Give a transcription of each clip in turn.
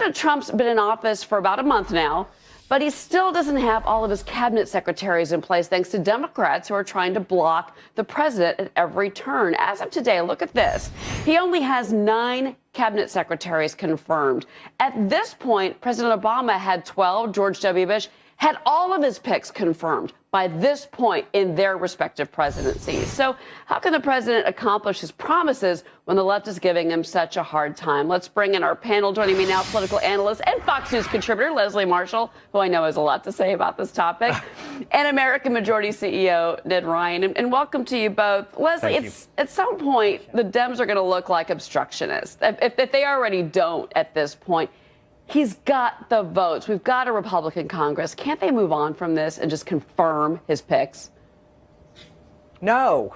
President Trump's been in office for about a month now, but he still doesn't have all of his cabinet secretaries in place thanks to Democrats who are trying to block the president at every turn. As of today, look at this. He only has 9 cabinet secretaries confirmed. At this point, President Obama had 12. George W. Bush had all of his picks confirmed by this point in their respective presidencies. So how can the president accomplish his promises when the left is giving him such a hard time? Let's bring in our panel. Joining me now, political analyst and Fox News contributor Leslie Marshall, who I know has a lot to say about this topic, and American Majority CEO Ned Ryan. And welcome to you both. Leslie, at some point, the Dems are going to look like obstructionists. If they already don't at this point. He's got the votes. We've got a Republican Congress. Can't they move on from this and just confirm his picks? No.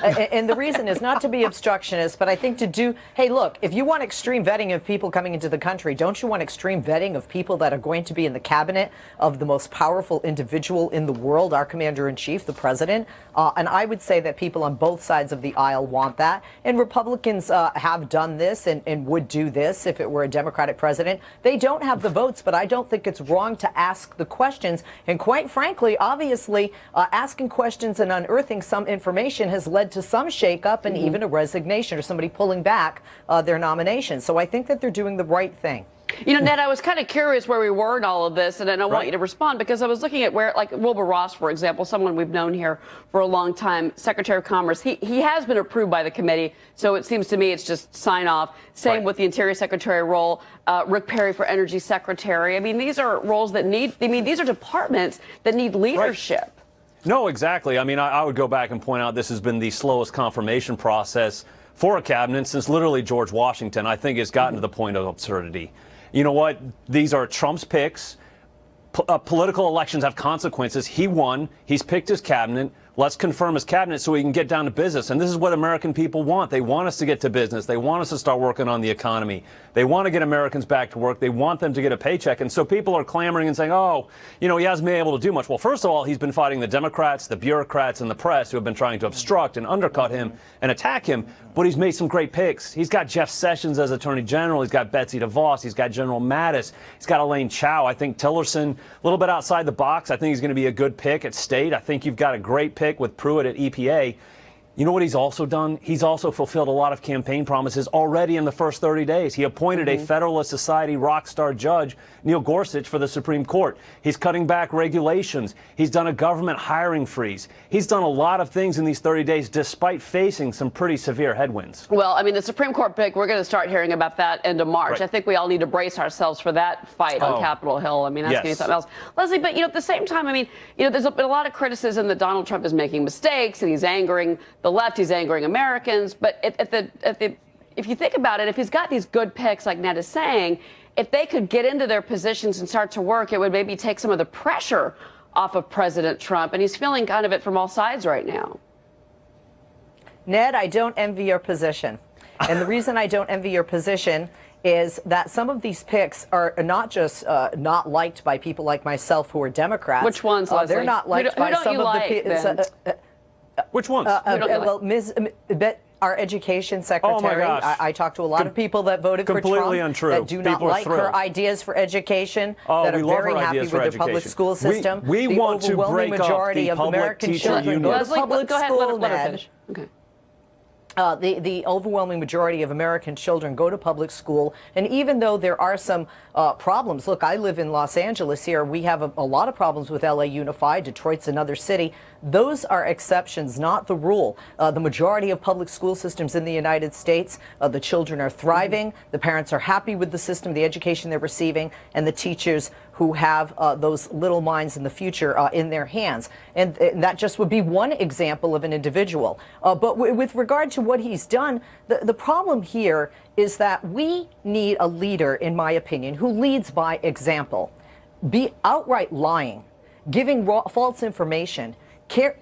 And the reason is not to be obstructionist, but I think to do, hey, look, if you want extreme vetting of people coming into the country, don't you want extreme vetting of people that are going to be in the cabinet of the most powerful individual in the world, our commander-in-chief, the president? And I would say that people on both sides of the aisle want that. And Republicans have done this and would do this if it were a Democratic president. They don't have the votes, but I don't think it's wrong to ask the questions. And quite frankly, obviously, asking questions and unearthing some information has led to some shakeup and even a resignation or somebody pulling back their nomination. So I think that they're doing the right thing. You know, Ned, I was kind of curious where we were in all of this, and I want you to respond because I was looking at where, like Wilbur Ross, for example, someone we've known here for a long time, Secretary of Commerce. He has been approved by the committee, so it seems to me it's just sign off. Same with the Interior Secretary role, Rick Perry for Energy Secretary. I mean, these are roles that these are departments that need leadership. No, exactly. I mean, I would go back and point out this has been the slowest confirmation process for a cabinet since literally George Washington. I think it's gotten to the point of absurdity. You know what? These are Trump's picks. Political elections have consequences. He won. He's picked his cabinet. Let's confirm his cabinet so we can get down to business. And this is what American people want. They want us to get to business. They want us to start working on the economy. They want to get Americans back to work. They want them to get a paycheck. And so people are clamoring and saying, oh, you know, he hasn't been able to do much. Well, first of all, he's been fighting the Democrats, the bureaucrats, and the press who have been trying to obstruct and undercut him and attack him. But he's made some great picks. He's got Jeff Sessions as Attorney General. He's got Betsy DeVos. He's got General Mattis. He's got Elaine Chao. I think Tillerson, a little bit outside the box. I think he's going to be a good pick at state. I think you've got a great pick with Pruitt at EPA. You know what he's also done? He's also fulfilled a lot of campaign promises already in the first 30 days. He appointed a Federalist Society rock star judge, Neil Gorsuch, for the Supreme Court. He's cutting back regulations. He's done a government hiring freeze. He's done a lot of things in these 30 days despite facing some pretty severe headwinds. Well, I mean, the Supreme Court pick, we're going to start hearing about that end of March. I think we all need to brace ourselves for that fight on Capitol Hill. I mean, that's going to be something else. Leslie, but, you know, at the same time, I mean, you know, there's been a lot of criticism that Donald Trump is making mistakes and he's angering the left, he's angering Americans. But if you think about it, if he's got these good picks, like Ned is saying, if they could get into their positions and start to work, it would maybe take some of the pressure off of President Trump. And he's feeling kind of it from all sides right now. Ned, I don't envy your position. And the reason I don't envy your position is that some of these picks are not just not liked by people like myself who are Democrats. Which ones, Leslie? They're not liked by some of the people. Which ones? Well, our education secretary. Oh my gosh. I talked to a lot of people that voted for Trump completely untrue. that do not like her ideas for education, that are very happy with the public school system. We want to break majority up the of public American teacher children union. go to Leslie, public go ahead, school, let her Ned. finish. Okay. The overwhelming majority of American children go to public school. And even though there are some problems, look, I live in Los Angeles here. We have a lot of problems with LA Unified. Detroit's another city. Those are exceptions, not the rule. The majority of public school systems in the United States, the children are thriving. The parents are happy with the system, the education they're receiving, and the teachers who have those little minds in the future in their hands. And that just would be one example of an individual. But with regard to what he's done, the problem here is that we need a leader, in my opinion, who leads by example. Be outright lying, giving false information,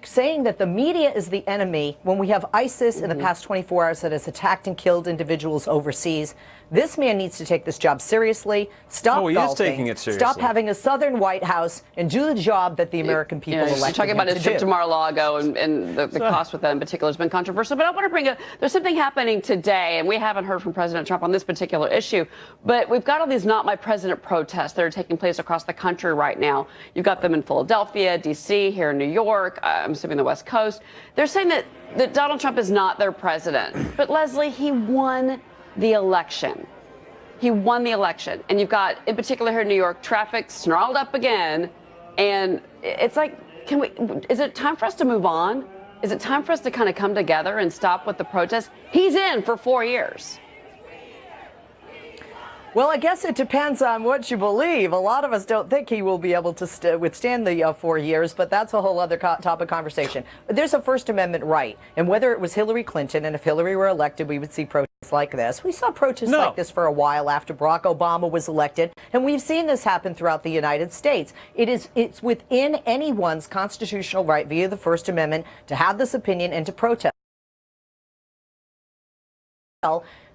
saying that the media is the enemy when we have ISIS in the past 24 hours that has attacked and killed individuals overseas. This man needs to take this job seriously. Stop golfing. He is taking it seriously. Stop having a Southern White House and do the job that the American people elected him to do. You're talking about his trip to Mar-a-Lago and the cost with that in particular has been controversial. But I want to bring up, there's something happening today, and we haven't heard from President Trump on this particular issue, but we've got all these Not My President protests that are taking place across the country right now. You've got them in Philadelphia, D.C., here in New York, I'm assuming the West Coast. They're saying that Donald Trump is not their president. But Leslie, he won the election. He won the election. And you've got, in particular here in New York, traffic snarled up again. And it's like, is it time for us to move on? Is it time for us to kind of come together and stop with the protests? He's in for 4 years. Well, I guess it depends on what you believe. A lot of us don't think he will be able to withstand the 4 years, but that's a whole other topic conversation. There's a First Amendment right, and whether it was Hillary Clinton, and if Hillary were elected, we would see protests like this. We saw protests like this for a while after Barack Obama was elected, and we've seen this happen throughout the United States. It's within anyone's constitutional right via the First Amendment to have this opinion and to protest.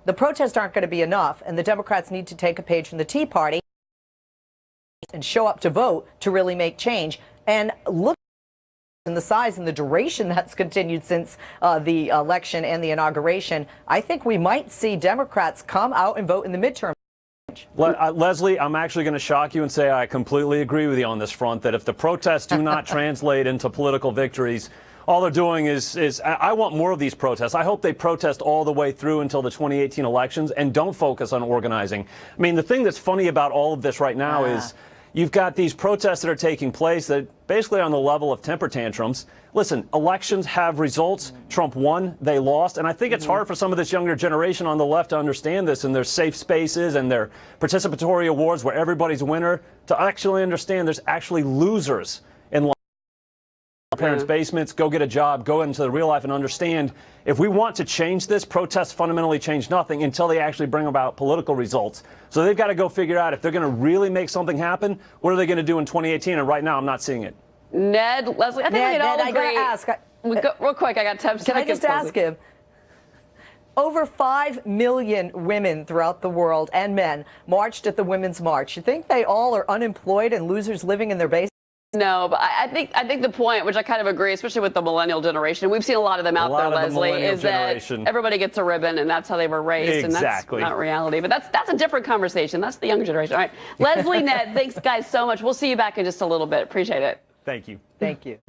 The protests aren't going to be enough, and the Democrats need to take a page from the Tea Party and show up to vote to really make change. And look at the size and the duration that's continued since the election and the inauguration. I think we might see Democrats come out and vote in the midterm. Leslie, I'm actually going to shock you and say I completely agree with you on this front, that if the protests do not translate into political victories, all they're doing is I want more of these protests. I hope they protest all the way through until the 2018 elections and don't focus on organizing. I mean, the thing that's funny about all of this right now is you've got these protests that are taking place that basically are on the level of temper tantrums. Listen, elections have results. Trump won, they lost. And I think it's hard for some of this younger generation on the left to understand this and their safe spaces and their participatory awards where everybody's a winner, to actually understand there's actually losers in life. Parents' basements, go get a job, go into the real life and understand if we want to change this, protests fundamentally change nothing until they actually bring about political results. So they've got to go figure out if they're going to really make something happen, what are they going to do in 2018? And right now, I'm not seeing it. Ned, Leslie, I think we can all agree. I got to ask. Real quick, I got 10 seconds. Can I just ask him? Over 5 million women throughout the world and men marched at the Women's March. You think they all are unemployed and losers living in their basements? No, but I think the point, which I kind of agree, especially with the millennial generation, we've seen a lot of them out there, Leslie, is that everybody gets a ribbon and that's how they were raised. Exactly. And that's not reality. But that's a different conversation. That's the younger generation. All right. Leslie, Ned, thanks guys so much. We'll see you back in just a little bit. Appreciate it. Thank you. Thank you.